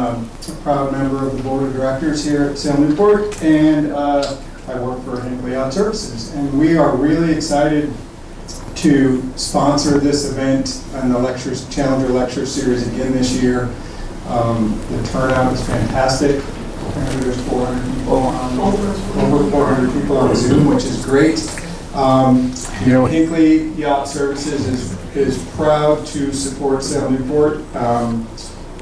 a proud member of the board of directors here at Sail Newport, and I work for Hinckley Yacht Services. And we are really excited to sponsor this event and the Challenger Lecture Series again this year. The turnout is fantastic. Apparently there's 400 people over 400 people on Zoom, which is great. Hinckley Yacht Services is proud to support Sail Newport.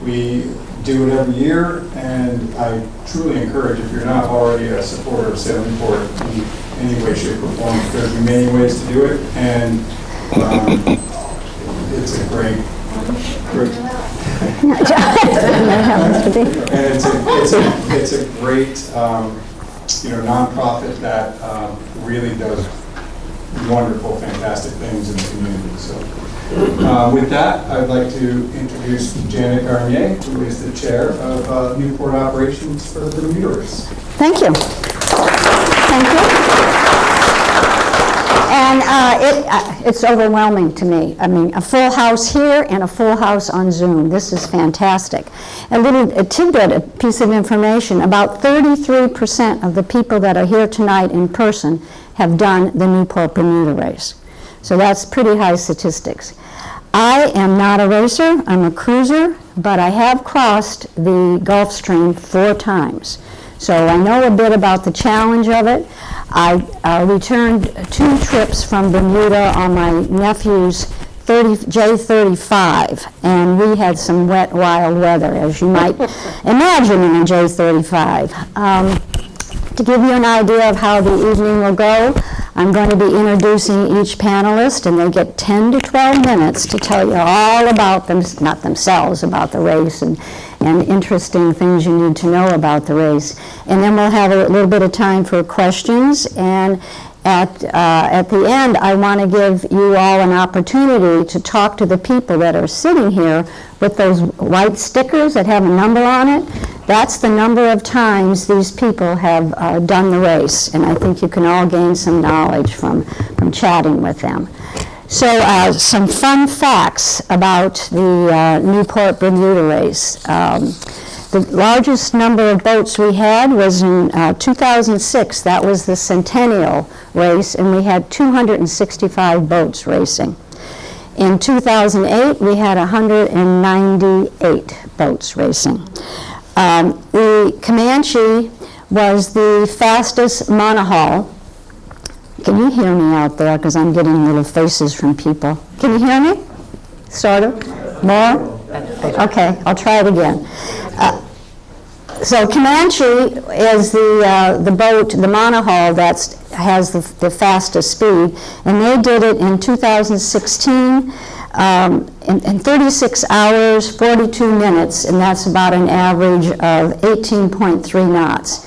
We do it every year, and I truly encourage, if you're not already a supporter of Sail Newport in any way, shape, or form, there's many ways to do it, and it's a great and it's a great nonprofit that really does wonderful, fantastic things in the community. So with that, I'd like to introduce Janet Garnier, who is the chair of Newport Operations for the Bermuda race. Thank you. Thank you. And it's overwhelming to me. I mean, a full house here and a full house on Zoom. This is fantastic. A tidbit, a piece of information, about 33% of the people that are here tonight in person have done the Newport Bermuda race. So that's pretty high statistics. I am not a racer, I'm a cruiser, but I have crossed the Gulf Stream 4 times. So I know a bit about the challenge of it. I returned 2 trips from Bermuda on my nephew's J35, and we had some wet, wild weather, as you might imagine in a J35. To give you an idea of how the evening will go, I'm going to be introducing each panelist, and they get 10 to 12 minutes to tell you all about them, not themselves, about the race and interesting things you need to know about the race. And then we'll have a little bit of time for questions, and at the end, I want to give you all an opportunity to talk to the people that are sitting here with those white stickers that have a number on it. That's the number of times these people have done the race, and I think you can all gain some knowledge from chatting with them. So some fun facts about the Newport Bermuda race. The largest number of boats we had was in 2006. That was the centennial race, and we had 265 boats racing. In 2008, we had 198 boats racing. The Comanche was the fastest monohull. Can you hear me out there? Because I'm getting little faces from people. Can you hear me? Sort of? More? Okay, I'll try it again. So Comanche is the boat, the monohull that has the fastest speed, and they did it in 2016 in 36 hours, 42 minutes, and that's about an average of 18.3 knots.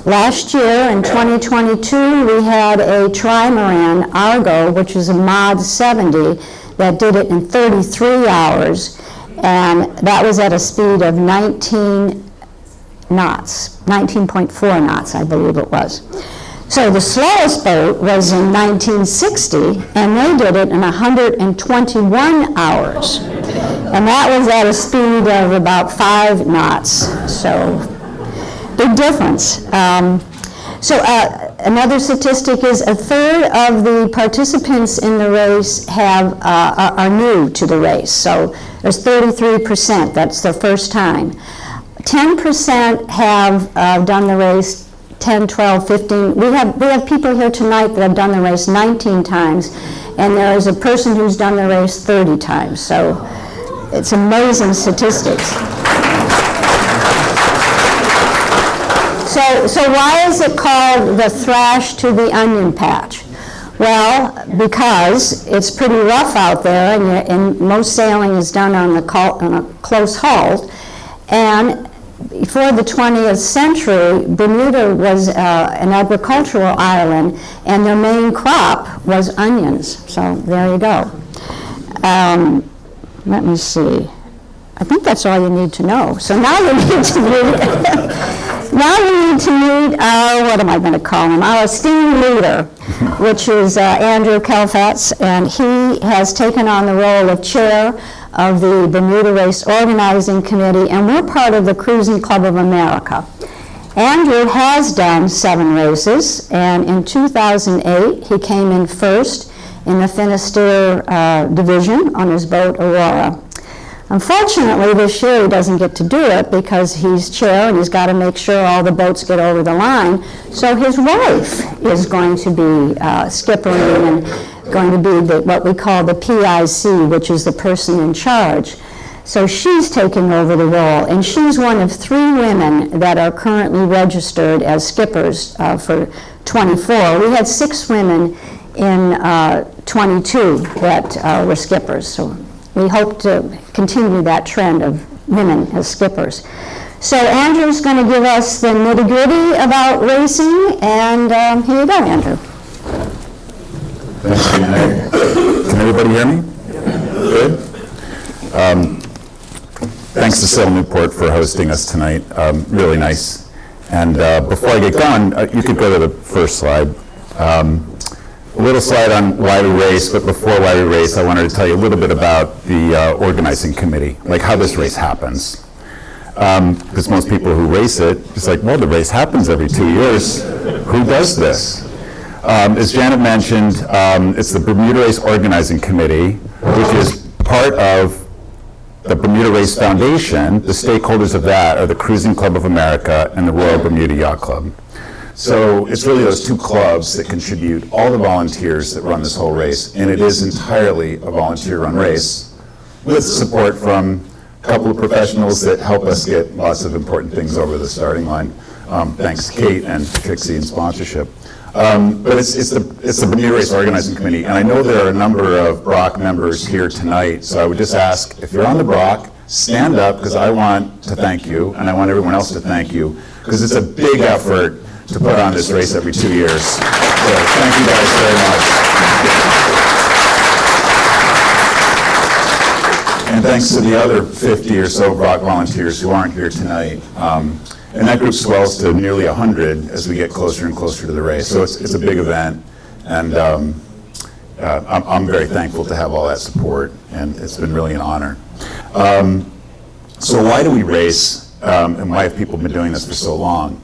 Last year, in 2022, we had a trimaran, Argo, which is a Mod 70, that did it in 33 hours, and that was at a speed of 19 knots, 19.4 knots, I believe it was. So the slowest boat was in 1960, and they did it in 121 hours. And that was at a speed of about 5 knots. So big difference. Another statistic is a third of the participants in the race are new to the race. So there's 33%, that's their first time. 10% have done the race 10, 12, 15. We have people here tonight that have done the race 19 times, and there is a person who's done the race 30 times. So it's amazing statistics. So why is it called the thrash to the onion patch? Well, because it's pretty rough out there, and most sailing is done on a close halt, and before the 20th century, Bermuda was an agricultural island, and their main crop was onions. So there you go. Let me see. I think that's all you need to know. So now you need to meet what am I going to call him? Our esteemed leader, which is Andrew Kalfatz, and he has taken on the role of chair of the Bermuda Race Organizing Committee, and we're part of the Cruising Club of America. Andrew has done 7 races, and in 2008, he came in first in the Finisterre division on his boat, Aurora. Unfortunately, this year he doesn't get to do it because he's chair and he's got to make sure all the boats get over the line. So his wife is going to be skippering and going to be what we call the PIC, which is the person in charge. So she's taking over the role, and she's one of 3 women that are currently registered as skippers for 24. We had 6 women in 22 that were skippers. So we hope to continue that trend of women as skippers. So Andrew's going to give us the nitty-gritty about racing, and here you go, Andrew. Thanks, Deanna. Can everybody hear me? Good. Thanks to CLS Newport for hosting us tonight. Really nice. And before I get going, you could go to the first slide. A little slide on why we race, but before why we race, I wanted to tell you a little bit about the organizing committee, like how this race happens. Because most people who race it, it's like, well, the race happens every 2 years. Who does this? As Janet mentioned, it's the Bermuda Race Organizing Committee, which is part of the Bermuda Race Foundation. The stakeholders of that are the Cruising Club of America and the Royal Bermuda Yacht Club. So it's really those 2 clubs that contribute all the volunteers that run this whole race, and it is entirely a volunteer-run race with support from a couple of professionals that help us get lots of important things over the starting line. Thanks, Kate and Trixie, in sponsorship. But it's the Bermuda Race Organizing Committee, and I know there are a number of BROC members here tonight, so I would just ask, if you're on the BROC, stand up, because I want to thank you, and I want everyone else to thank you, because it's a big effort to put on this race every 2 years. So thank you guys very much. And thanks to the other 50 or so BROC volunteers who aren't here tonight. And that group swells to nearly 100 as we get closer and closer to the race. So it's a big event, and I'm very thankful to have all that support, and it's been really an honor. So why do we race, and why have people been doing this for so long?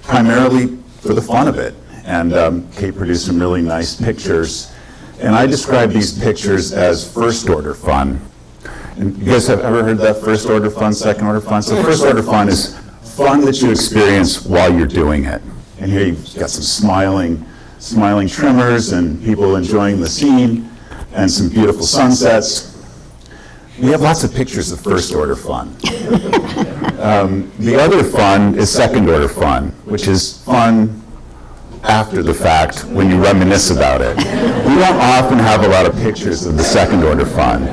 Primarily for the fun of it, and Kate produced some really nice pictures, and I describe these pictures as first-order fun. And you guys have ever heard that first-order fun, second-order fun? So first-order fun is fun that you experience while you're doing it. And here you've got some smiling trimmers and people enjoying the scene and some beautiful sunsets. We have lots of pictures of first-order fun. The other fun is second-order fun, which is fun after the fact when you reminisce about it. We don't often have a lot of pictures of the second-order fun,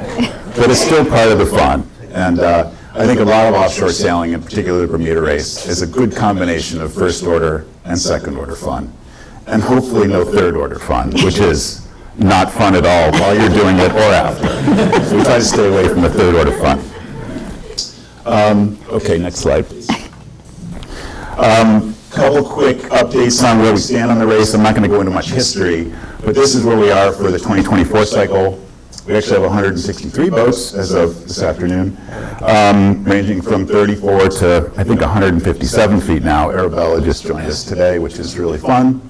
but it's still part of the fun. And I think a lot of offshore sailing, in particular the Bermuda race, is a good combination of first-order and second-order fun. And hopefully no third-order fun, which is not fun at all while you're doing it or after. So we try to stay away from the third-order fun. Okay, next slide, please. Couple quick updates on where we stand on the race. I'm not going to go into much history, but this is where we are for the 2024 cycle. We actually have 163 boats as of this afternoon, ranging from 34 to, I think, 157 feet now. Arabella just joined us today, which is really fun.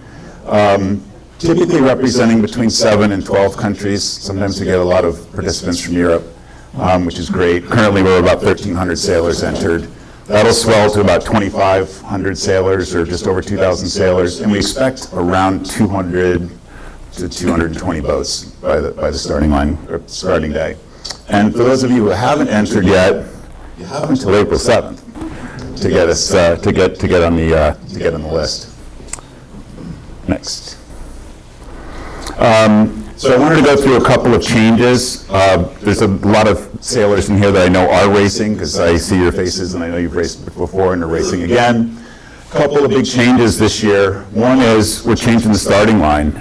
Typically representing between 7 and 12 countries. Sometimes we get a lot of participants from Europe, which is great. Currently, we're about 1,300 sailors entered. That'll swell to about 2,500 sailors, or just over 2,000 sailors, and we expect around 200 to 220 boats by the starting line, or starting day. And for those of you who haven't entered yet, you have until April 7th to get us to get on the list. Next. So I wanted to go through a couple of changes. There's a lot of sailors in here that I know are racing, because I see your faces and I know you've raced before and are racing again. A couple of big changes this year. One is we're changing the starting line.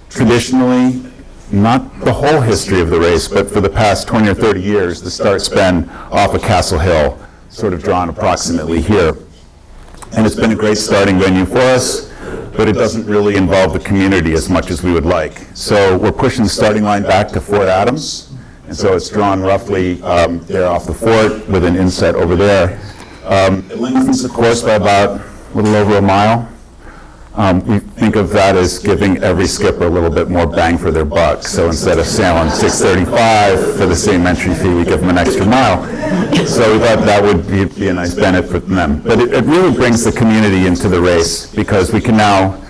Traditionally, not the whole history of the race, but for the past 20 or 30 years, the start's been off of Castle Hill, sort of drawn approximately here. And it's been a great starting venue for us, but it doesn't really involve the community as much as we would like. So we're pushing the starting line back to Fort Adams, And so it's drawn roughly there off the fort with an inset over there. It lengthens the course by about a little over a mile. We think of that as giving every skipper a little bit more bang for their buck. So instead of sailing 635 for the same entry fee, we give them an extra mile. So we thought that would be a nice benefit for them. But it really brings the community into the race, because we can now,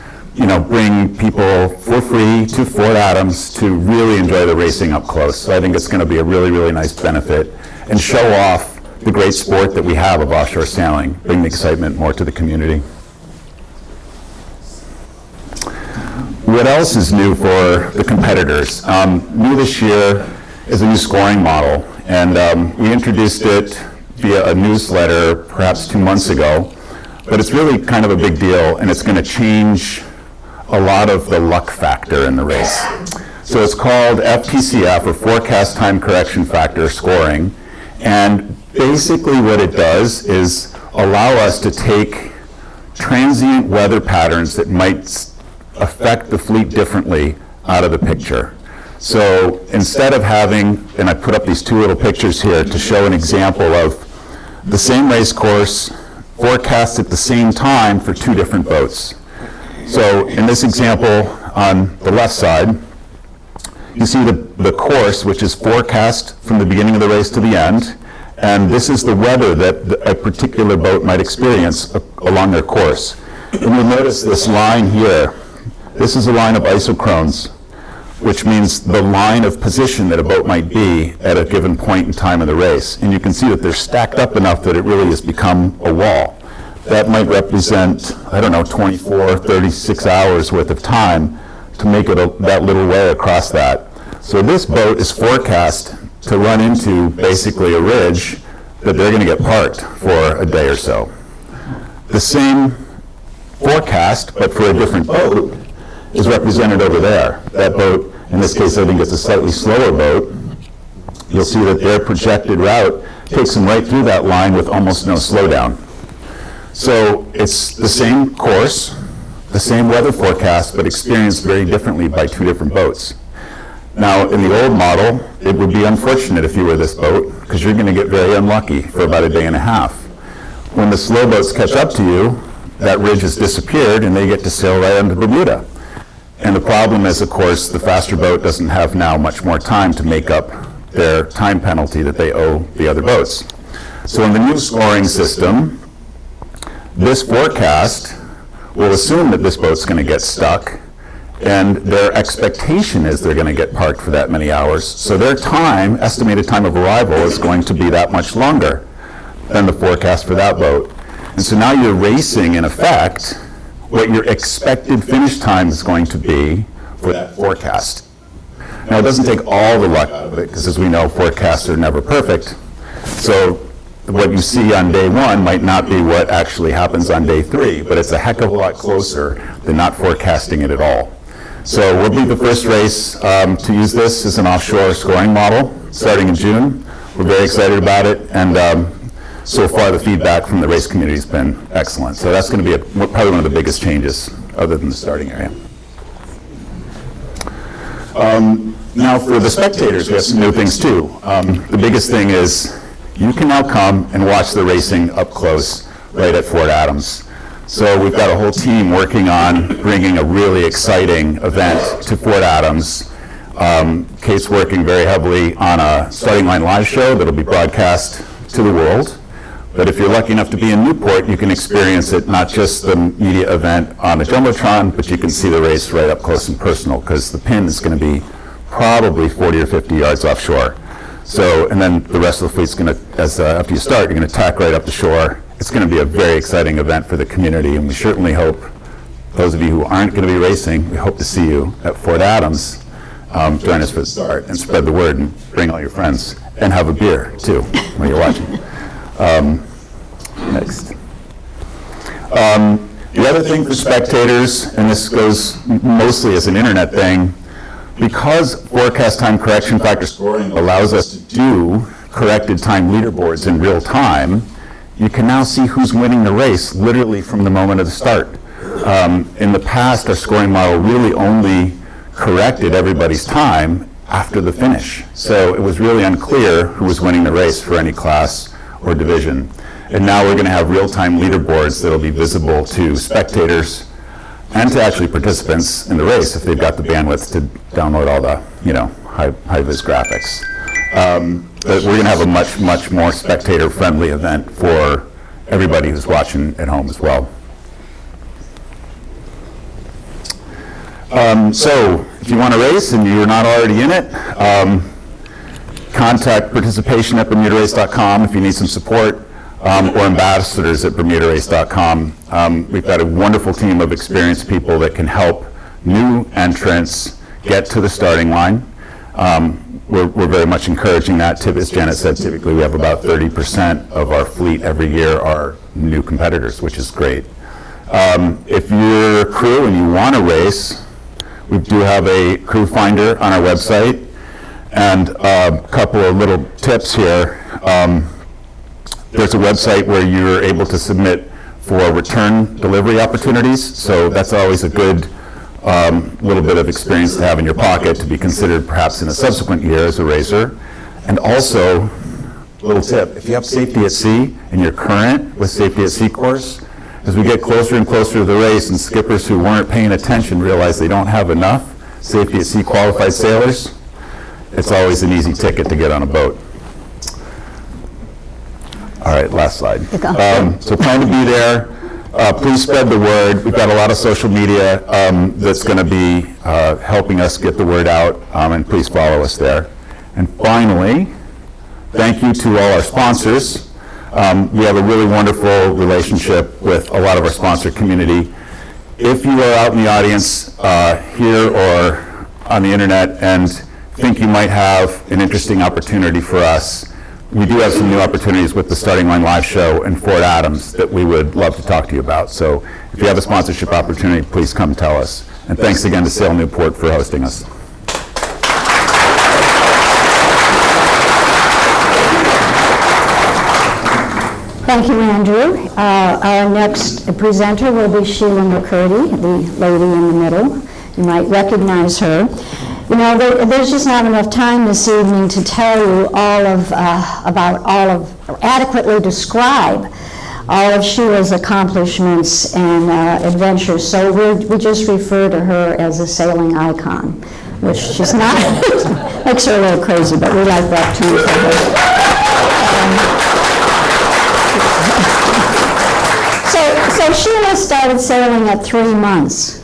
bring people for free to Fort Adams to really enjoy the racing up close. So I think it's going to be a really, really nice benefit and show off the great sport that we have of offshore sailing, bring the excitement more to the community. What else is new for the competitors? New this year is a new scoring model, and we introduced it via a newsletter perhaps 2 months ago, but it's really kind of a big deal, and it's going to change a lot of the luck factor in the race. So it's called FTCF, or Forecast Time Correction Factor Scoring, and basically what it does is allow us to take transient weather patterns that might affect the fleet differently out of the picture. So instead of having, and I put up these 2 little pictures here to show an example of the same race course forecast at the same time for 2 different boats. So in this example on the left side, you see the course, which is forecast from the beginning of the race to the end, and this is the weather that a particular boat might experience along their course. And you'll notice this line here. This is a line of isochrones, which means the line of position that a boat might be at a given point in time in the race. And you can see that they're stacked up enough that it really has become a wall. That might represent, 24, 36 hours worth of time to make it that little way across that. So this boat is forecast to run into basically a ridge that they're going to get parked for a day or so. The same forecast, but for a different boat, is represented over there. That boat, in this case, I think it's a slightly slower boat. You'll see that their projected route takes them right through that line with almost no slowdown. So it's the same course, the same weather forecast, but experienced very differently by 2 different boats. Now, in the old model, it would be unfortunate if you were this boat, because you're going to get very unlucky for about a day and a half. When the slow boats catch up to you, that ridge has disappeared and they get to sail right into Bermuda. And the problem is, of course, the faster boat doesn't have now much more time to make up their time penalty that they owe the other boats. So in the new scoring system, this forecast will assume that this boat's going to get stuck, and their expectation is they're going to get parked for that many hours. So their estimated time of arrival is going to be that much longer than the forecast for that boat. And so now you're racing, in effect, what your expected finish time is going to be for that forecast. Now, it doesn't take all the luck out of it, because as we know, forecasts are never perfect. So what you see on day 1 might not be what actually happens on day 3, but it's a heck of a lot closer than not forecasting it at all. So we'll be the first race to use this as an offshore scoring model starting in June. We're very excited about it, and so far the feedback from the race community has been excellent. So that's going to be probably one of the biggest changes other than the starting area. Now for the spectators, we have some new things too. The biggest thing is you can now come and watch the racing up close right at Fort Adams. So we've got a whole team working on bringing a really exciting event to Fort Adams. Kate's working very heavily on a Starting Line live show that'll be broadcast to the world. But if you're lucky enough to be in Newport, you can experience it, not just the media event on a Jumbotron, but you can see the race right up close and personal, because the pin is going to be probably 40 or 50 yards offshore. So, and then the rest of the fleet's going to, after you start, you're going to tack right up the shore. It's going to be a very exciting event for the community, and we certainly hope, those of you who aren't going to be racing, we hope to see you at Fort Adams. Join us for the start and spread the word and bring all your friends and have a beer too when you're watching. Next. The other thing for spectators, and this goes mostly as an internet thing, because forecast time correction factor scoring allows us to do corrected time leaderboards in real time, you can now see who's winning the race literally from the moment of the start. In the past, our scoring model really only corrected everybody's time after the finish. So it was really unclear who was winning the race for any class or division. And now we're going to have real-time leaderboards that will be visible to spectators and to actually participants in the race if they've got the bandwidth to download all the, high-vis graphics. But we're going to have a much more spectator-friendly event for everybody who's watching at home as well. So if you want to race and you're not already in it, contact participation@bermudarace.com if you need some support, or ambassadors at bermudarace.com. We've got a wonderful team of experienced people that can help new entrants get to the starting line. We're very much encouraging that. As Janet said, typically we have about 30% of our fleet every year are new competitors, which is great. If you're a crew and you want to race, we do have a crew finder on our website, and a couple of little tips here. There's a website where you're able to submit for return delivery opportunities, so that's always a good little bit of experience to have in your pocket to be considered perhaps in a subsequent year as a racer. And also, little tip, if you have safety at sea and you're current with safety at sea course, as we get closer and closer to the race and skippers who weren't paying attention realize they don't have enough safety at sea qualified sailors, it's always an easy ticket to get on a boat. All right, last slide. So plan to be there. Please spread the word. We've got a lot of social media that's going to be helping us get the word out, and please follow us there. And finally, thank you to all our sponsors. We have a really wonderful relationship with a lot of our sponsor community. If you are out in the audience here or on the internet and think you might have an interesting opportunity for us, we do have some new opportunities with the Starting Line Live show in Fort Adams that we would love to talk to you about. So if you have a sponsorship opportunity, please come tell us. And thanks again to Sail Newport for hosting us. Thank you, Andrew. Our next presenter will be Sheila McCurdy, the lady in the middle. You might recognize her. There's just not enough time this evening to tell you adequately describe all of Sheila's accomplishments and adventures. So we just refer to her as a sailing icon, which she's not. Makes her a little crazy, but we like that too for her. So Sheila started sailing at 3 months.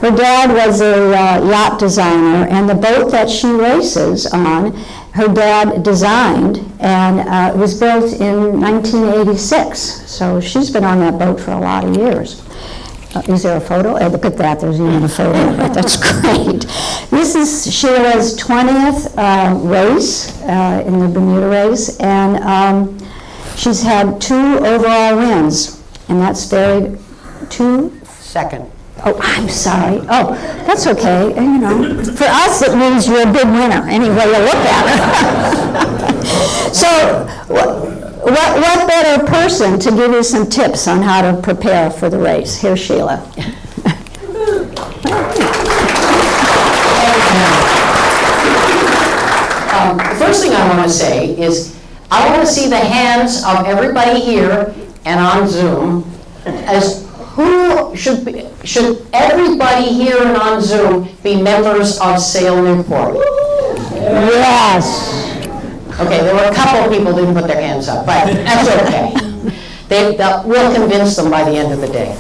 Her dad was a yacht designer, and the boat that she races on, her dad designed, and it was built in 1986. So she's been on that boat for a lot of years. Is there a photo? Oh, look at that, there's even a photo of it. That's great. This is Sheila's 20th race in the Bermuda race, and she's had 2 overall wins, and that's Second. Oh, I'm sorry. Oh, that's okay. For us it means you're a big winner, any way you look at it. So, what better person to give you some tips on how to prepare for the race? Here's Sheila. The first thing I want to say is I want to see the hands of everybody here and on Zoom as who should everybody here and on Zoom be members of Sail Newport? Yes. Okay, there were a couple of people who didn't put their hands up, but that's okay. We'll convince them by the end of the day.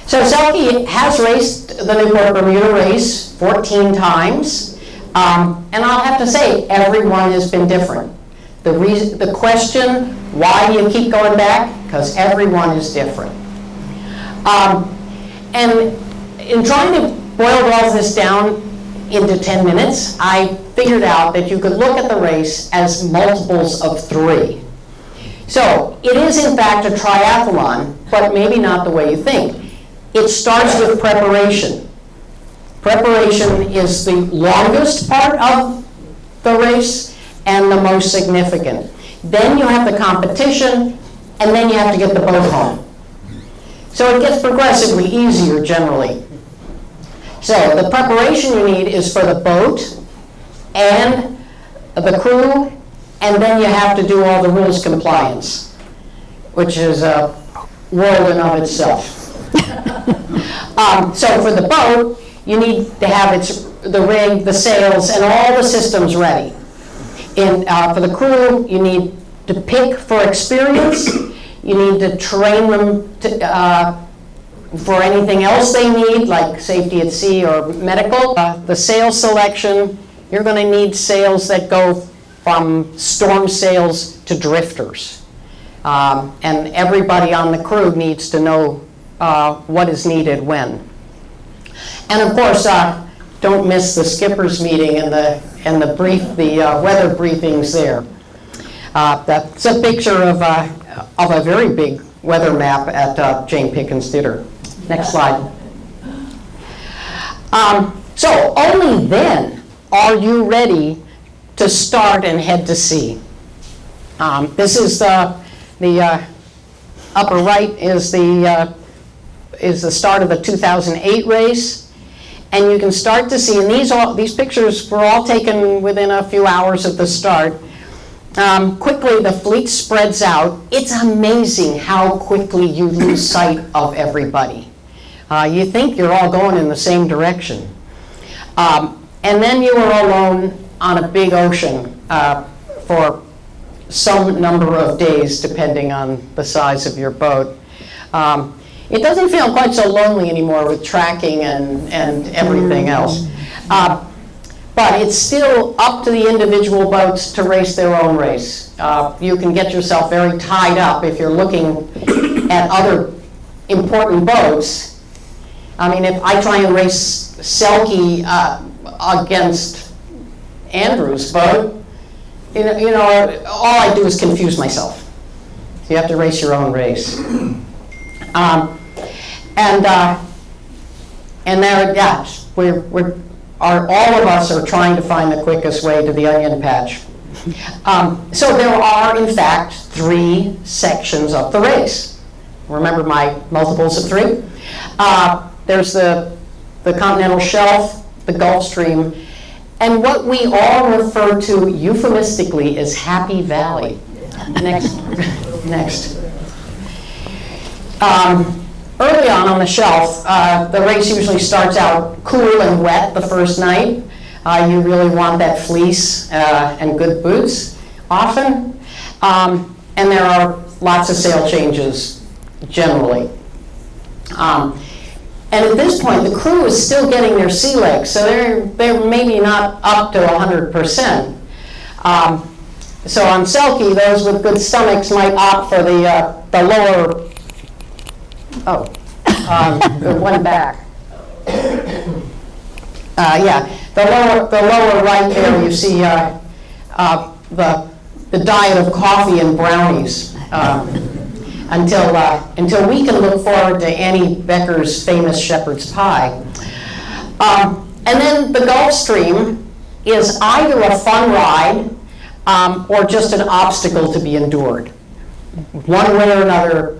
So Selkie has raced the Newport Bermuda race 14 times, and I'll have to say, everyone has been different. The question, why do you keep going back? Because everyone is different. And in trying to boil all this down into 10 minutes, I figured out that you could look at the race as multiples of 3. So it is in fact a triathlon, but maybe not the way you think. It starts with preparation. Preparation is the longest part of the race and the most significant. Then you have the competition, and then you have to get the boat home. So it gets progressively easier generally. So the preparation you need is for the boat, and the crew, and then you have to do all the rules compliance, which is a world in of itself. So for the boat, you need to have the rig, the sails, and all the systems ready. For the crew, you need to pick for experience. You need to train them for anything else they need, like safety at sea or medical. The sail selection, you're going to need sails that go from storm sails to drifters. And everybody on the crew needs to know what is needed when. And of course, don't miss the skipper's meeting and the weather briefings there. That's a picture of a very big weather map at Jane Pickens Theater. Next slide. So only then are you ready to start and head to sea. This is the upper right is the start of the 2008 race. And you can start to see, and these pictures were all taken within a few hours of the start. Quickly, the fleet spreads out. It's amazing how quickly you lose sight of everybody. You think you're all going in the same direction. And then you are alone on a big ocean for some number of days, depending on the size of your boat. It doesn't feel quite so lonely anymore with tracking and everything else. But it's still up to the individual boats to race their own race. You can get yourself very tied up if you're looking at other important boats. I mean, if I try and race Selkie against Andrew's boat, you know, all I do is confuse myself. So you have to race your own race. And there, yes, all of us are trying to find the quickest way to the onion patch. So there are, in fact, 3 sections of the race. Remember my multiples of 3? There's the continental shelf, the Gulf Stream, and what we all refer to euphemistically as Happy Valley. Next. Early on the shelf, the race usually starts out cool and wet the first night. You really want that fleece and good boots often. And there are lots of sail changes generally. And at this point, the crew is still getting their sea legs, so they're maybe not up to 100%. So on Selkie, those with good stomachs might opt for the lower. The one back. Yeah, the lower right there, you see the diet of coffee and brownies until we can look forward to Annie Becker's famous shepherd's pie. And then the Gulf Stream is either a fun ride or just an obstacle to be endured, one way or another.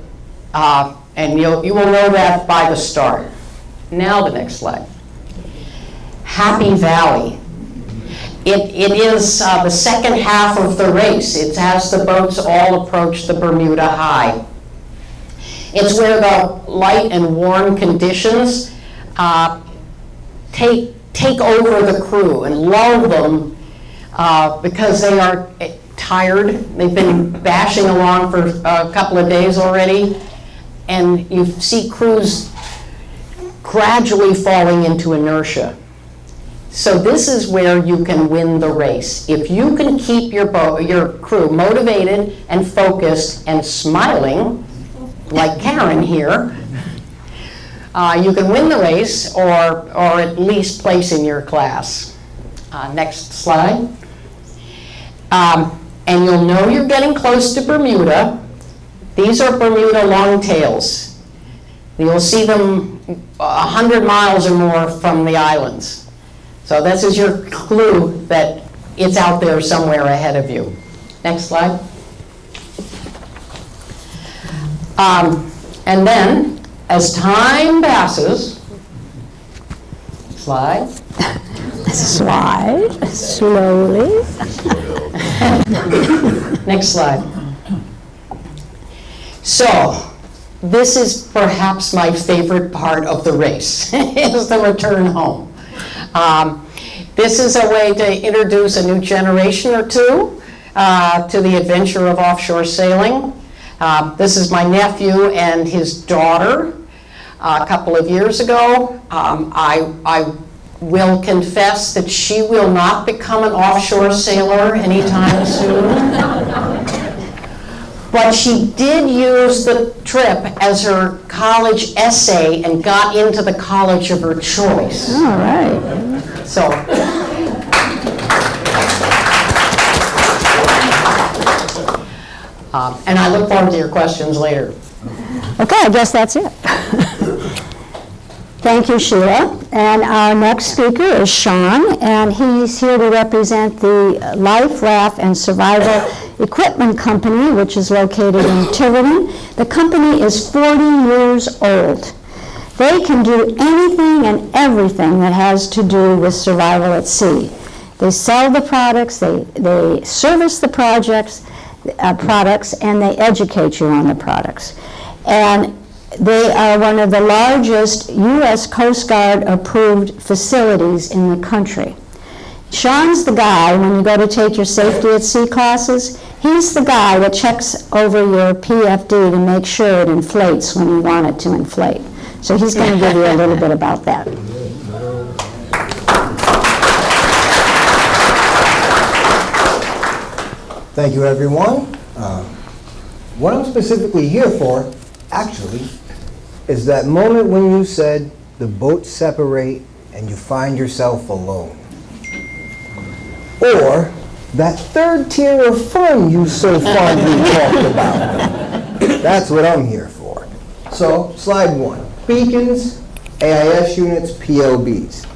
And you will know that by the start. Now the next slide. Happy Valley. It is the second half of the race. It has the boats all approach the Bermuda High. It's where the light and warm conditions take over the crew and lull them because they are tired. They've been bashing along for a couple of days already. And you see crews gradually falling into inertia. So this is where you can win the race. If you can keep your crew motivated and focused and smiling, like Karen here, you can win the race or at least place in your class. Next slide. And you'll know you're getting close to Bermuda. These are Bermuda longtails. You'll see them 100 miles or more from the islands. So this is your clue that it's out there somewhere ahead of you. Next slide. And then, as time passes, slide. slide slowly. Next slide. So, this is perhaps my favorite part of the race, is the return home. This is a way to introduce a new generation or two to the adventure of offshore sailing. This is my nephew and his daughter. A couple of years ago, I will confess that she will not become an offshore sailor anytime soon. But she did use the trip as her college essay and got into the college of her choice. All right. So, and I look forward to your questions later. Okay, I guess that's it. Thank you, Sheila. And our next speaker is Sean, and he's here to represent the Life Raft and Survival Equipment Company, which is located in Tiverton. The company is 40 years old. They can do anything and everything that has to do with survival at sea. They sell the products, they service the products, and they educate you on the products. And they are one of the largest U.S. Coast Guard approved facilities in the country. Sean's the guy, when you go to take your safety at sea classes, he's the guy that checks over your PFD to make sure it inflates when you want it to inflate. So he's going to give you a little bit about that. Thank you, everyone. What I'm specifically here for, actually, is that moment when you said the boats separate and you find yourself alone. Or that third tier of fun you so fondly talked about. That's what I'm here for. So, slide 1. Beacons, AIS units, PLBs.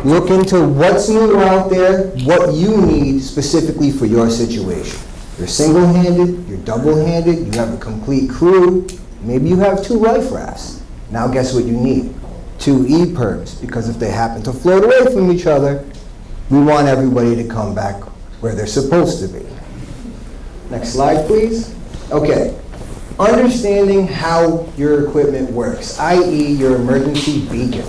Look into what's new out there, what you need specifically for your situation. You're single-handed, you're double-handed, you have a complete crew, maybe you have 2 life rafts. Now guess what you need? 2 E-perms, because if they happen to float away from each other, we want everybody to come back where they're supposed to be. Next slide, please. Okay. Understanding how your equipment works, i.e. your emergency beacon.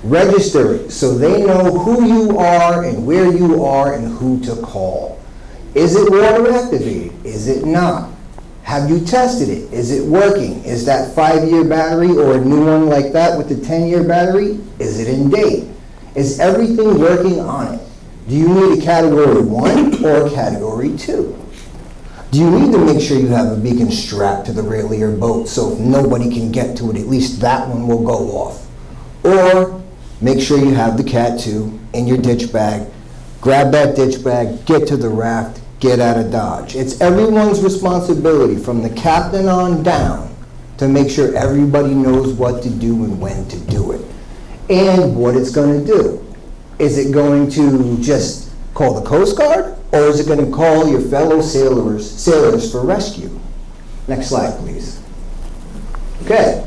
Register it so they know who you are and where you are and who to call. Is it water activated? Is it not? Have you tested it? Is it working? Is that 5-year battery or a new one like that with the 10-year battery? Is it in date? Is everything working on it? Do you need a category 1 or a category 2? Do you need to make sure you have a beacon strapped to the rail of your boat so if nobody can get to it, at least that one will go off? Or make sure you have the Cat 2 in your ditch bag. Grab that ditch bag, get to the raft, get out of Dodge. It's everyone's responsibility from the captain on down to make sure everybody knows what to do and when to do it. And what it's going to do. Is it going to just call the Coast Guard? Or is it going to call your fellow sailors for rescue? Next slide, please. Okay,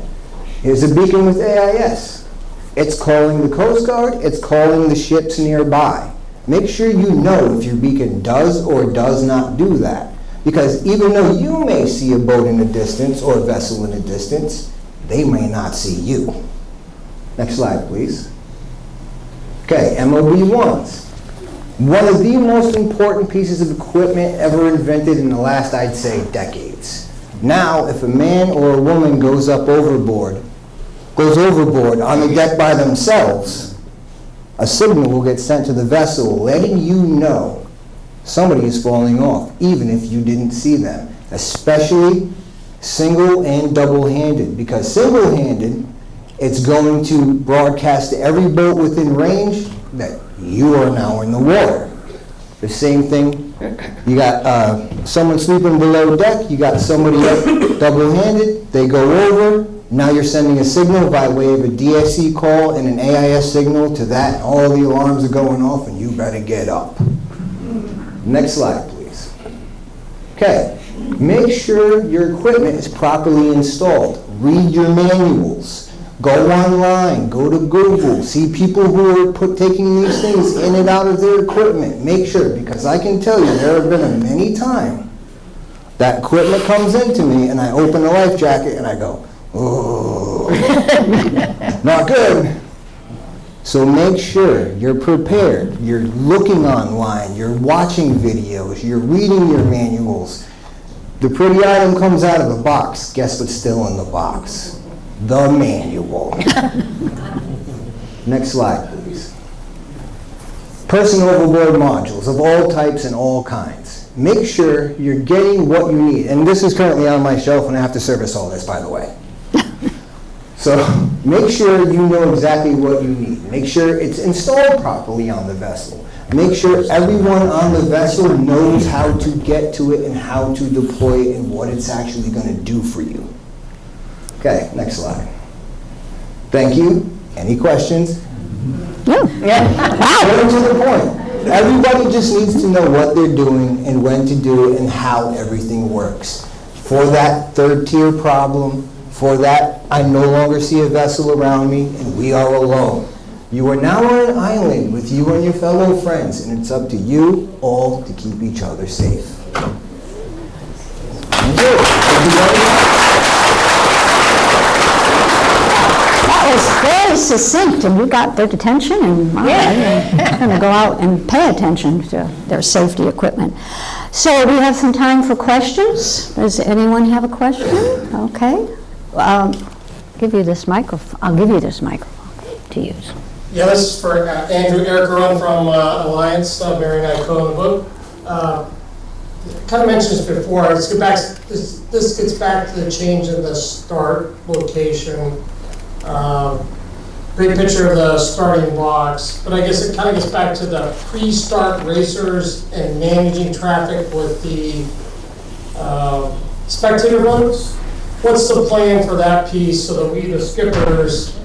here's a beacon with AIS. It's calling the Coast Guard, it's calling the ships nearby. Make sure you know if your beacon does or does not do that. Because even though you may see a boat in the distance or a vessel in the distance, they may not see you. Next slide, please. Okay, MOB-1s. One of the most important pieces of equipment ever invented in the last, I'd say, decades. Now, if a man or a woman goes overboard on the deck by themselves, a signal will get sent to the vessel letting you know somebody is falling off, even if you didn't see them, especially single and double-handed, because single-handed, it's going to broadcast to every boat within range that you are now in the water. The same thing, you got someone sleeping below deck, you got somebody up double-handed, they go over, now you're sending a signal by way of a DSC call and an AIS signal to that, and all the alarms are going off and you better get up. Next slide, please. Okay, make sure your equipment is properly installed. Read your manuals. Go online, go to Google, see people who are taking these things in and out of their equipment. Make sure, because I can tell you, there have been many times that equipment comes into me and I open a life jacket and I go, oh, not good. So make sure you're prepared. You're looking online, you're watching videos, you're reading your manuals. The pretty item comes out of the box. Guess what's still in the box? The manual. Next slide, please. Personal overboard modules of all types and all kinds. Make sure you're getting what you need. And this is currently on my shelf and I have to service all this, by the way. So make sure you know exactly what you need. Make sure it's installed properly on the vessel. Make sure everyone on the vessel knows how to get to it and how to deploy it and what it's actually going to do for you. Okay, next slide. Thank you. Any questions? Yeah. Straight to the point. Everybody just needs to know what they're doing and when to do it and how everything works. For that third tier problem, for that I no longer see a vessel around me and we are alone. You are now on an island with you and your fellow friends, and it's up to you all to keep each other safe. Thank you. Thank you very much. That was very succinct, and you got their attention, and I'm going to go out and pay attention to their safety equipment. So we have some time for questions. Does anyone have a question? Okay. Give you this microphone. I'll give you this microphone to use. Yeah, this is for Andrew Ericaron from Alliance, Mary and I co-own the boat. Kind of mentioned this before. Let's get back. This gets back to the change in the start location. Big picture of the starting blocks, but I guess it kind of gets back to the pre-start racers and managing traffic with the spectator boats. What's the plan for that piece so that we, the skippers,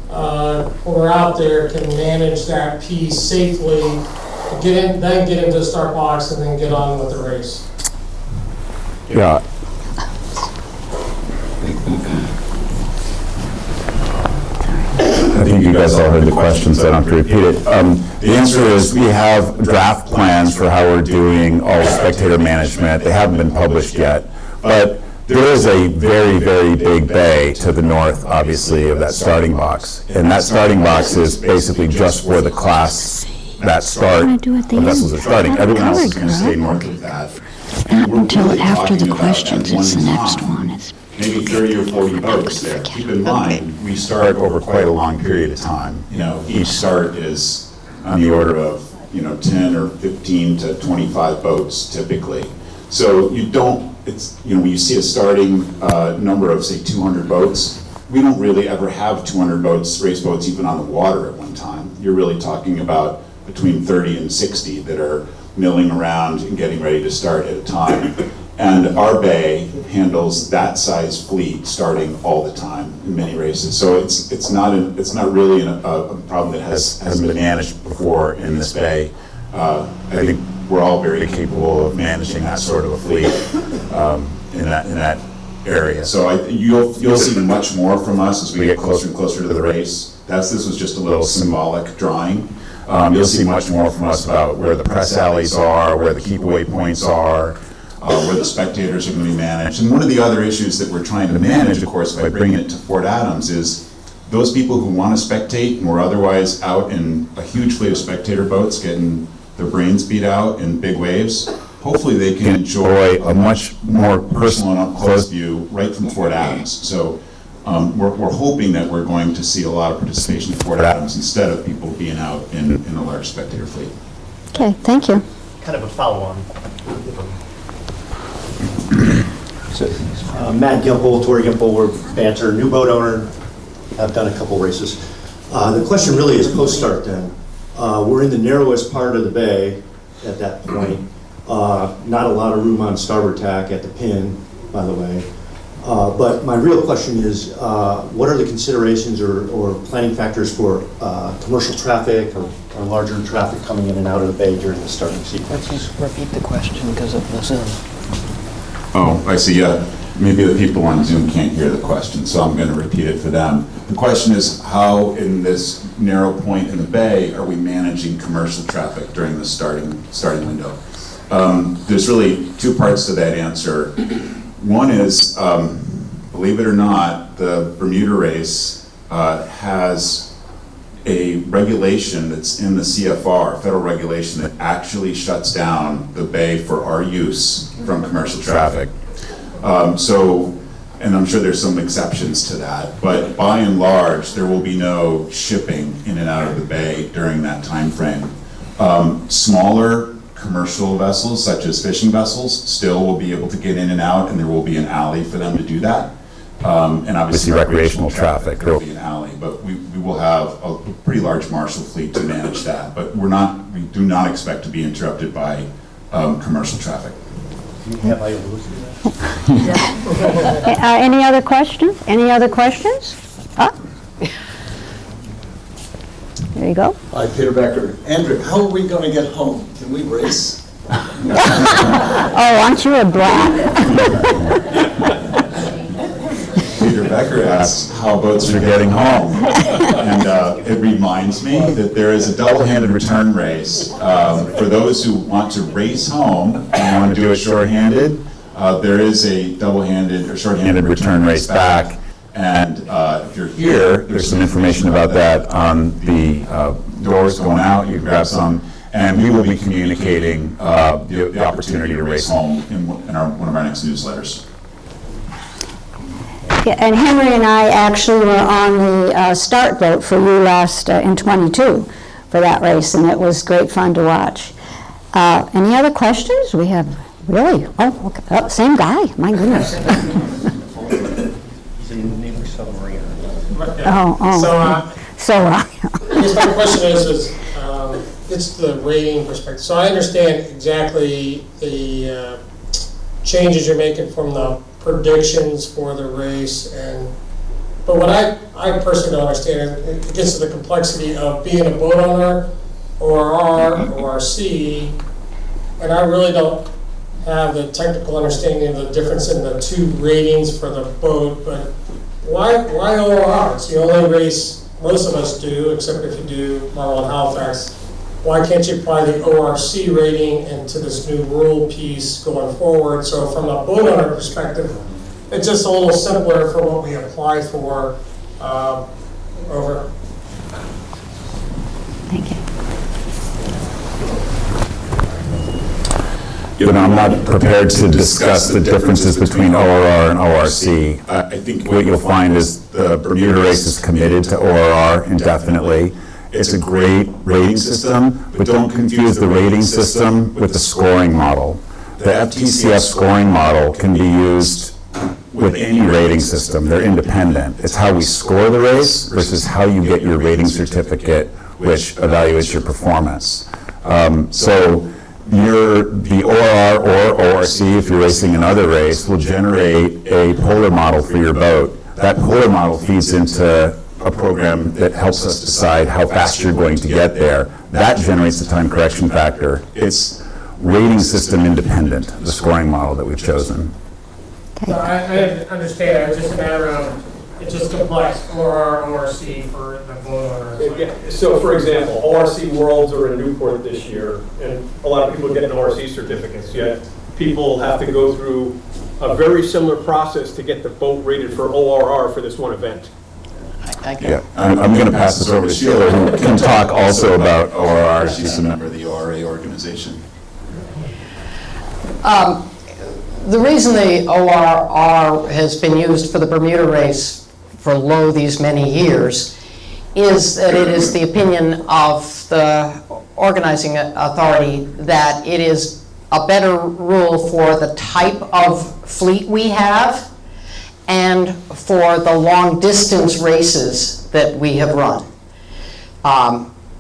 when we're out there, can manage that piece safely, then get into the start box and then get on with the race? Yeah. I think you guys all heard the question, so I don't have to repeat it. The answer is we have draft plans for how we're doing all spectator management. They haven't been published yet, but there is a very, very big bay to the north, obviously, of that starting box. And that starting box is basically just for the class that start, the vessels are starting. Everyone else is going to stay north of that. Not until after the questions, it's the next one. Maybe 30 or 40 boats there. Keep in mind, we start over quite a long period of time. You know, each start is on the order of, 10 or 15 to 25 boats typically. So you don't, when you see a starting number of, say, 200 boats, we don't really ever have 200 boats, race boats, even on the water at one time. You're really talking about between 30 and 60 that are milling around and getting ready to start at a time. And our bay handles that size fleet starting all the time in many races. So it's not really a problem that hasn't been managed before in this bay. I think we're all very capable of managing that sort of a fleet in that area. So you'll see much more from us as we get closer and closer to the race. This was just a little symbolic drawing. You'll see much more from us about where the press alleys are, where the keep away points are, where the spectators are going to be managed. And one of the other issues that we're trying to manage, of course, by bringing it to Fort Adams is those people who want to spectate and were otherwise out in a huge fleet of spectator boats getting their brains beat out in big waves, hopefully they can enjoy a much more personal and up-close view right from Fort Adams. So we're hoping that we're going to see a lot of participation in Fort Adams instead of people being out in a large spectator fleet. Okay, thank you. Kind of a follow-on. Matt Gimple, Tori Gimple, we're Banter, new boat owner. I've done a couple races. The question really is post-start then. We're in the narrowest part of the bay at that point. Not a lot of room on starboard tack at the pin, by the way. But my real question is, what are the considerations or planning factors for commercial traffic or larger traffic coming in and out of the bay during the starting sequence? Just repeat the question because of the Zoom. Oh, I see, yeah. maybe the people on Zoom can't hear the question, so I'm going to repeat it for them. The question is, how in this narrow point in the bay are we managing commercial traffic during the starting window? There's really two parts to that answer. One is, believe it or not, the Bermuda race has a regulation that's in the CFR, federal regulation, that actually shuts down the bay for our use from commercial traffic. And I'm sure there's some exceptions to that, but by and large, there will be no shipping in and out of the bay during that time frame. Smaller commercial vessels, such as fishing vessels, still will be able to get in and out, and there will be an alley for them to do that. And obviously recreational traffic, there will be an alley, but we will have a pretty large marshal fleet to manage that. But we do not expect to be interrupted by commercial traffic. Any other questions? Any other questions? There you go. Hi, Peter Becker. Andrew, how are we going to get home? Can we race? Oh, aren't you a brat? Peter Becker asks how boats are getting home. And it reminds me that there is a double-handed return race. For those who want to race home and want to do it short-handed, there is a double-handed or short-handed return race back. And if you're here, there's some information about that on the doors going out. You can grab some. And we will be communicating the opportunity to race home in one of our next newsletters. Yeah, and Henry and I actually were on the start boat for you last in 22 for that race, and it was great fun to watch. Any other questions? We have really, okay. Oh, same guy, my goodness. He's a naval submariner. So I guess my question is it's the rating perspective. So I understand exactly the changes you're making from the predictions for the race, but what I personally don't understand, it gets to the complexity of being a boat owner, ORR, ORC, and I really don't have the technical understanding of the difference in the two ratings for the boat. But why ORR? It's the only race most of us do, except if you do Marvel and Halifax. Why can't you apply the ORC rating into this new rule piece going forward? So from a boat owner perspective, it's just a little simpler for what we apply for. Over. Thank you. You know, I'm not prepared to discuss the differences between ORR and ORC. I think what you'll find is the Bermuda race is committed to ORR indefinitely. It's a great rating system, but don't confuse the rating system with the scoring model. The FTCF scoring model can be used with any rating system. They're independent. It's how we score the race versus how you get your rating certificate, which evaluates your performance. So the ORR or ORC, if you're racing another race, will generate a polar model for your boat. That polar model feeds into a program that helps us decide how fast you're going to get there. That generates the time correction factor. It's rating system independent, the scoring model that we've chosen. So I understand. It's just a matter of, it's just complex, ORR, ORC for the boat owner. So for example, ORC Worlds are in Newport this year, and a lot of people are getting ORC certificates, yet people have to go through a very similar process to get the boat rated for ORR for this one event. Yeah, I'm going to pass this over to Sheila, who can talk also about ORR. She's a member of the ORA organization. The reason the ORR has been used for the Bermuda race for these many years is that it is the opinion of the organizing authority that it is a better rule for the type of fleet we have and for the long distance races that we have run.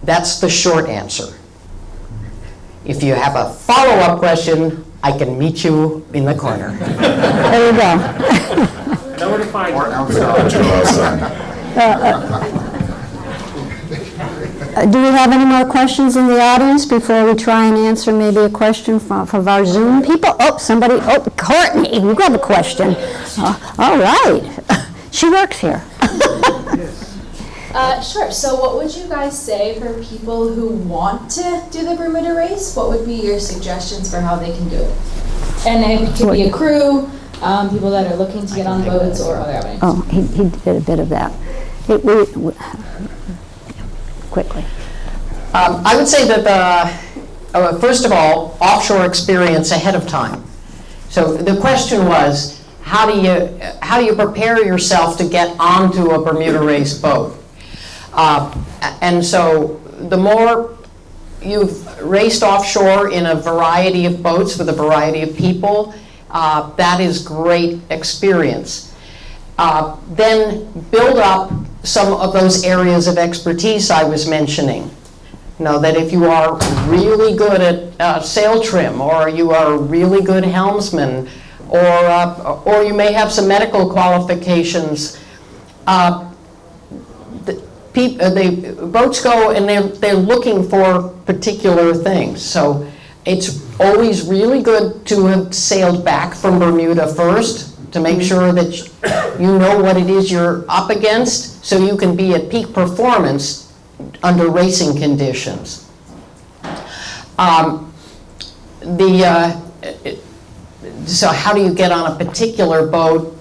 That's the short answer. If you have a follow-up question, I can meet you in the corner. There you go. Know where to find you. Do we have any more questions in the audience before we try and answer maybe a question from our Zoom people? Oh, somebody, Courtney, you got a question. All right. She works here. Sure. So what would you guys say for people who want to do the Bermuda race? What would be your suggestions for how they can do it? And it could be a crew, people that are looking to get on boats or other avenues. Oh, he did a bit of that. Quickly. I would say that, first of all, offshore experience ahead of time. So the question was, how do you prepare yourself to get onto a Bermuda race boat? And so the more you've raced offshore in a variety of boats with a variety of people, that is great experience. Then build up some of those areas of expertise I was mentioning. You know, that if you are really good at sail trim, or you are a really good helmsman, or you may have some medical qualifications, the boats go and they're looking for particular things. So it's always really good to have sailed back from Bermuda first to make sure that you know what it is you're up against, so you can be at peak performance under racing conditions. So how do you get on a particular boat?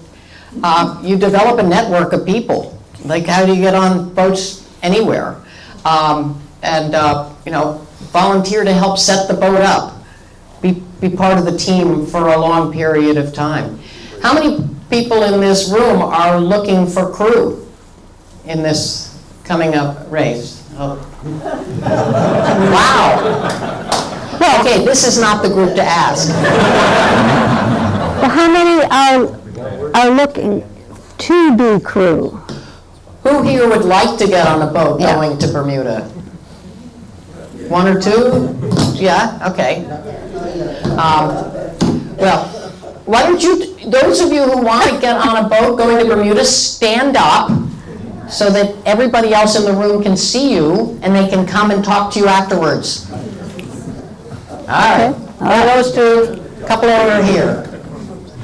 You develop a network of people. Like, how do you get on boats anywhere? Volunteer to help set the boat up. Be part of the team for a long period of time. How many people in this room are looking for crew in this coming up race? Oh. Wow. Okay, this is not the group to ask. Well, how many are looking to be crew? Who here would like to get on a boat going to Bermuda? One or two? Yeah, okay. Well, why don't you, those of you who want to get on a boat going to Bermuda, stand up so that everybody else in the room can see you and they can come and talk to you afterwards. All right. One of those two, a couple over here.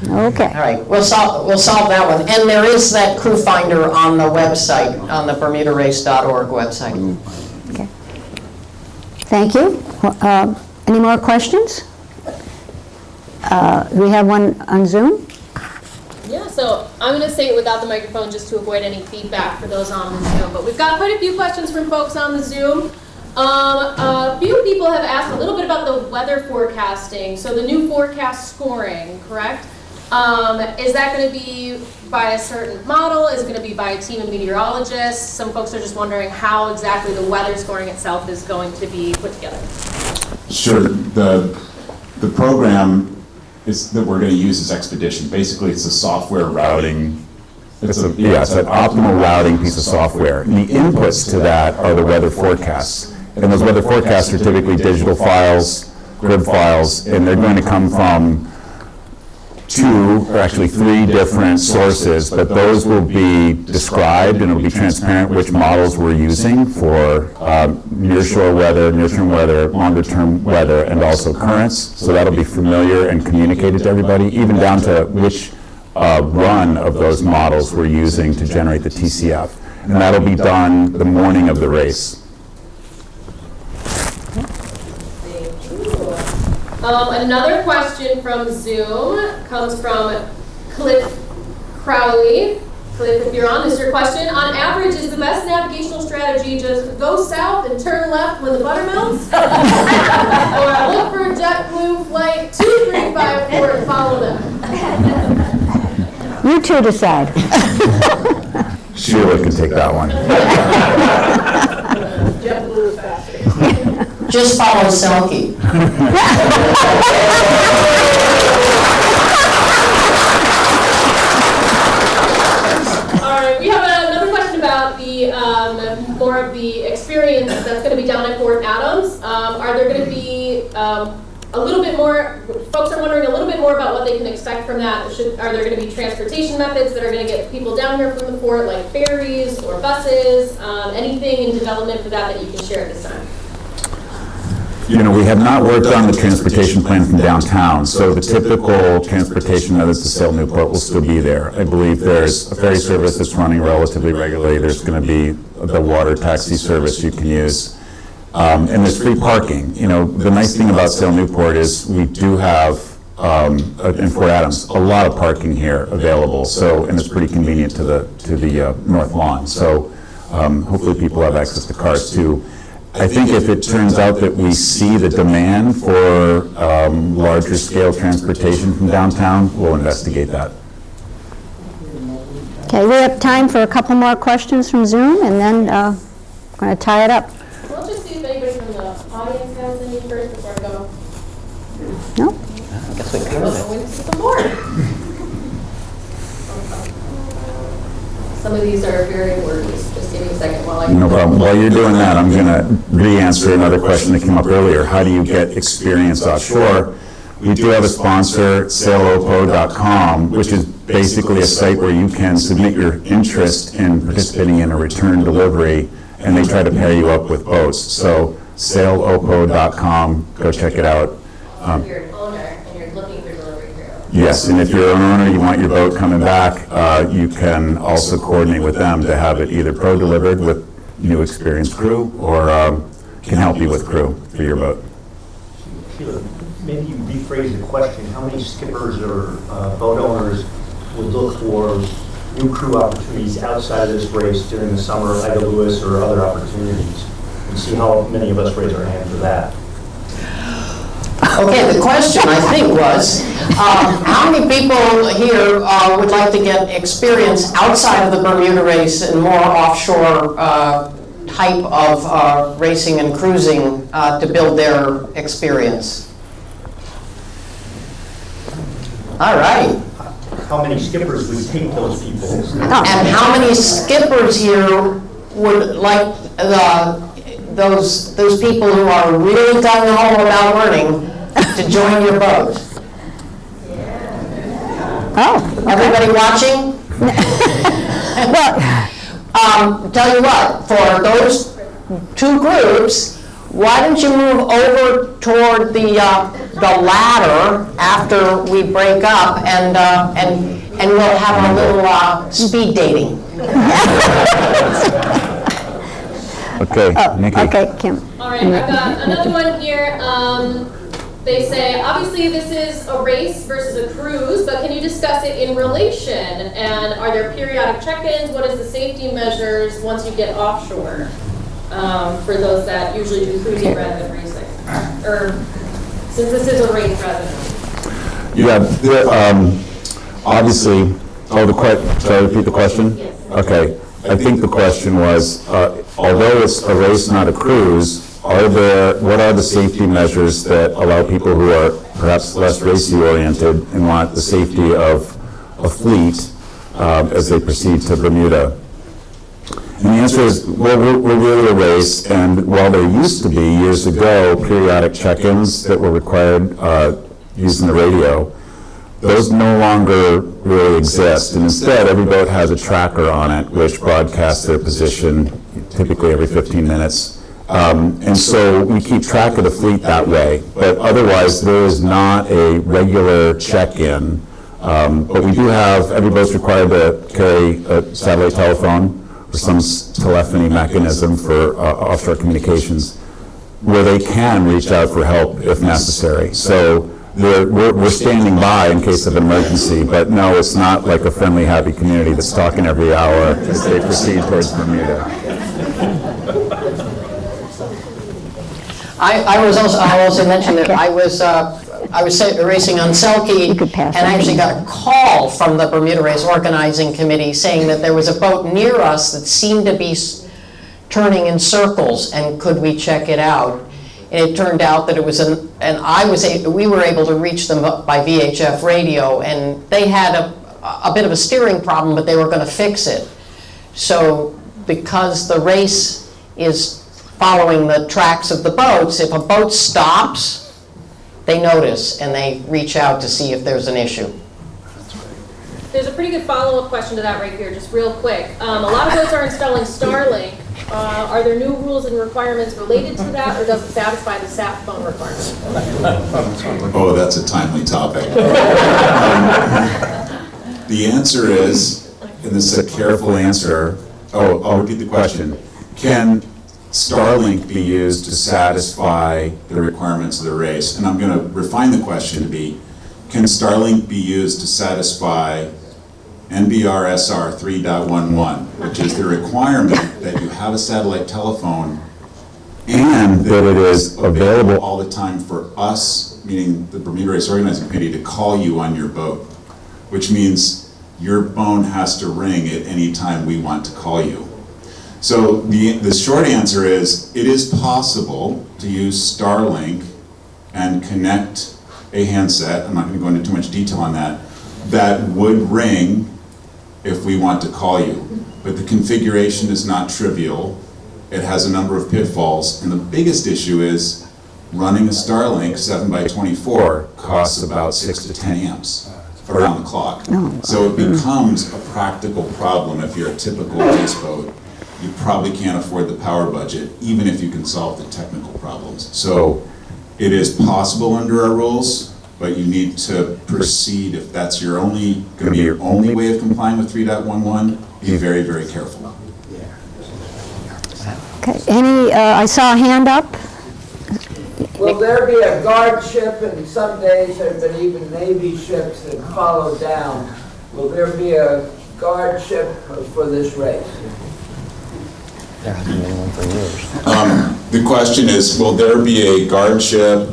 Okay. All right, we'll solve that one. And there is that crew finder on the website, on the bermudarace.org website. Okay. Thank you. Any more questions? We have one on Zoom. Yeah, so I'm going to say it without the microphone just to avoid any feedback for those on the Zoom. But we've got quite a few questions from folks on the Zoom. A few people have asked a little bit about the weather forecasting. So the new forecast scoring, correct? Is that going to be by a certain model? Is it going to be by a team of meteorologists? Some folks are just wondering how exactly the weather scoring itself is going to be put together. Sure. The program that we're going to use is Expedition. Basically, it's a software routing. It's an optimal routing piece of software. And the inputs to that are the weather forecasts. And those weather forecasts are typically digital files, grid files, and they're going to come from 2 or actually 3 different sources, but those will be described and it will be transparent which models we're using for nearshore weather, near-term weather, longer-term weather, and also currents. So that'll be familiar and communicated to everybody, even down to which run of those models we're using to generate the TCF. And that'll be done the morning of the race. Another question from Zoom comes from Cliff Crowley. Cliff, if you're on, this is your question. On average, is the best navigational strategy just go south and turn left when the butter melts? Or look for JetBlue flight 2354 and follow them? You two decide. Sheila can take that one. JetBlue is faster. Just follow Selkie. All right, we have another question about the more of the experience that's going to be down at Fort Adams. Are there going to be a little bit more, folks are wondering a little bit more about what they can expect from that. Are there going to be transportation methods that are going to get people down here from the fort, like ferries or buses? Anything in development for that you can share at this time? You know, we have not worked on the transportation plan from downtown, so the typical transportation methods to Sail Newport will still be there. I believe there's a ferry service that's running relatively regularly. There's going to be the water taxi service you can use. And there's free parking. You know, the nice thing about Sail Newport is we do have, in Fort Adams, a lot of parking here available. So, and it's pretty convenient to the North Lawn. So hopefully people have access to cars too. I think if it turns out that we see the demand for larger scale transportation from downtown, we'll investigate that. Okay, we have time for a couple more questions from Zoom, and then we're going to tie it up. We'll just see if anybody from the audience has any first before I go. No? I guess we covered it. Going to some more. Some of these are very wordy, so just give me a second while I... No problem. While you're doing that, I'm going to re-answer another question that came up earlier. How do you get experience offshore? We do have a sponsor, sailopo.com, which is basically a site where you can submit your interest in participating in a return delivery, and they try to pair you up with boats. So sailopo.com, go check it out. If you're an owner and you're looking for delivery crew. Yes, and if you're an owner, you want your boat coming back, you can also coordinate with them to have it either pro-delivered with new experienced crew, or can help you with crew for your boat. Maybe you rephrase the question. How many skippers or boat owners would look for new crew opportunities outside of this race during the summer, Ida Lewis or other opportunities? And see how many of us raise our hand for that. Okay, the question, I think, was, how many people here would like to get experience outside of the Bermuda race and more offshore type of racing and cruising to build their experience? All right. How many skippers would take those people? And how many skippers here would like those people who are really gung-ho about learning to join your boat? Oh, Everybody watching? well, Tell you what, for those two groups, why don't you move over toward the ladder after we break up, and we'll have a little speed dating. Okay, Nikki. okay, Kim. All right, I've got another one here. They say, obviously this is a race versus a cruise, but can you discuss it in relation? And are there periodic check-ins? What is the safety measures once you get offshore? For those that usually do cruising rather than racing. Or, since this is a race rather than... Yeah, obviously, should I repeat the question? Yes. Okay, I think the question was, although it's a race, not a cruise, what are the safety measures that allow people who are perhaps less racy-oriented and want the safety of a fleet as they proceed to Bermuda? And the answer is, we're really a race, and while there used to be, years ago, periodic check-ins that were required using the radio, those no longer really exist. And instead, every boat has a tracker on it, which broadcasts their position typically every 15 minutes. And so we keep track of the fleet that way, but otherwise there is not a regular check-in. But we do have, every boat's required to carry a satellite telephone or some telephony mechanism for offshore communications where they can reach out for help if necessary. So we're standing by in case of an emergency, but no, it's not like a friendly, happy community that's talking every hour as they proceed towards Bermuda. I'll also mention that I was racing on Selkie, and I actually got a call from the Bermuda Race Organizing Committee saying that there was a boat near us that seemed to be turning in circles, and could we check it out? And it turned out that it was we were able to reach them by VHF radio, and they had a bit of a steering problem, but they were going to fix it. So because the race is following the tracks of the boats, if a boat stops, they notice and they reach out to see if there's an issue. There's a pretty good follow-up question to that right here, just real quick. A lot of boats are installing Starlink. Are there new rules and requirements related to that, or does it satisfy the sat phone requirement? Oh, that's a timely topic. The answer is, and this is a careful answer, I'll repeat the question. Can Starlink be used to satisfy the requirements of the race? And I'm going to refine the question to be, can Starlink be used to satisfy NBRSR 3.11, which is the requirement that you have a satellite telephone and that it is available all the time for us, meaning the Bermuda Race Organizing Committee, to call you on your boat, which means your phone has to ring at any time we want to call you. So the short answer is, it is possible to use Starlink and connect a handset, I'm not going to go into too much detail on that, that would ring if we want to call you. But the configuration is not trivial. It has a number of pitfalls, and the biggest issue is running a Starlink 7x24 costs about 6 to 10 amps around the clock. So it becomes a practical problem if you're a typical race boat. You probably can't afford the power budget, even if you can solve the technical problems. So it is possible under our rules, but you need to proceed if that's going to be your only way of complying with 3.11. Be very, very careful. Okay, I saw a hand up. Will there be a guard ship, and some days there have been even Navy ships that follow down? Will there be a guard ship for this race? There hasn't been one for years. The question is, will there be a guard ship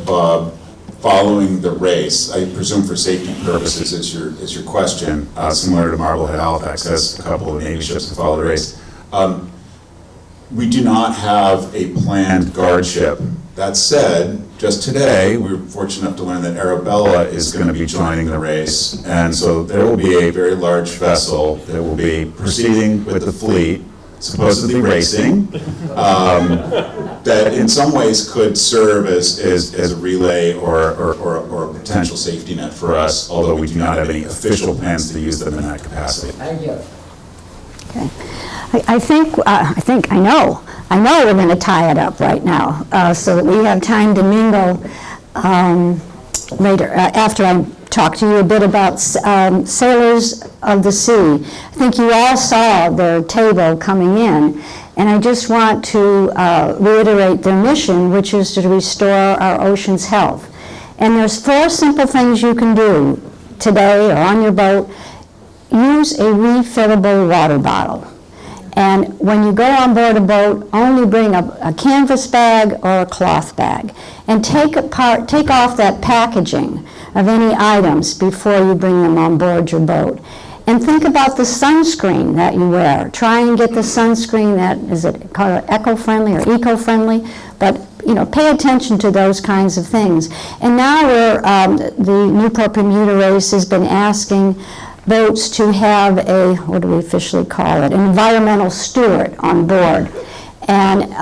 following the race? I presume for safety purposes is your question, similar to Marblehead Halifax has a couple of Navy ships that follow the race. We do not have a planned guard ship. That said, just today, we were fortunate enough to learn that Arabella is going to be joining the race, and so there will be a very large vessel that will be proceeding with the fleet, supposedly racing, that in some ways could serve as a relay or a potential safety net for us, although we do not have any official plans to use them in that capacity. Thank you. Okay. I know we're going to tie it up right now, so that we have time to mingle later, after I talk to you a bit about Sailors of the Sea. I think you all saw their table coming in, and I just want to reiterate their mission, which is to restore our ocean's health. And there's 4 simple things you can do today or on your boat. Use a refillable water bottle. And when you go on board a boat, only bring a canvas bag or a cloth bag. And take off that packaging of any items before you bring them on board your boat. And think about the sunscreen that you wear. Try and get the sunscreen that, is it called eco-friendly or eco-friendly? But pay attention to those kinds of things. And now the Newport Bermuda race has been asking boats to have a, what do we officially call it, an environmental steward on board. And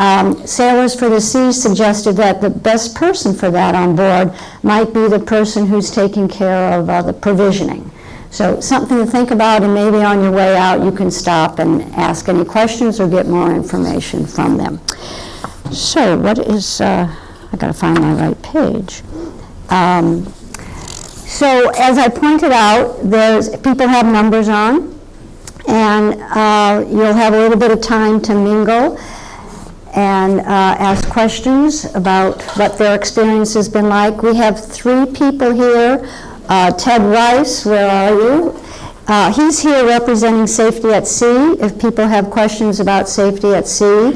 Sailors for the Sea suggested that the best person for that on board might be the person who's taking care of the provisioning. So something to think about, and maybe on your way out you can stop and ask any questions or get more information from them. So what is, I gotta find my right page. So as I pointed out, people have numbers on, and you'll have a little bit of time to mingle and ask questions about what their experience has been like. We have 3 people here. Ted Rice, where are you? He's here representing Safety at Sea, if people have questions about safety at sea.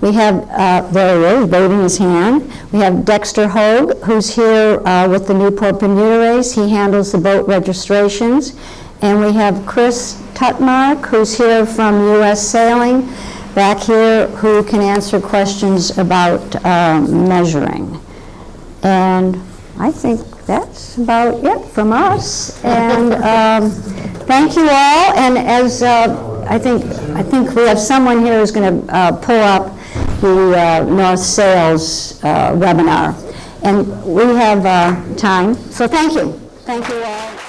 We have, there he is, waving his hand. We have Dexter Hogue, who's here with the Newport Bermuda race. He handles the boat registrations. And we have Chris Tutmark, who's here from U.S. Sailing, back here, who can answer questions about measuring. And I think that's about it from us. And thank you all. And as I think we have someone here who's going to pull up the North Sails webinar. And we have time, so thank you. Thank you all.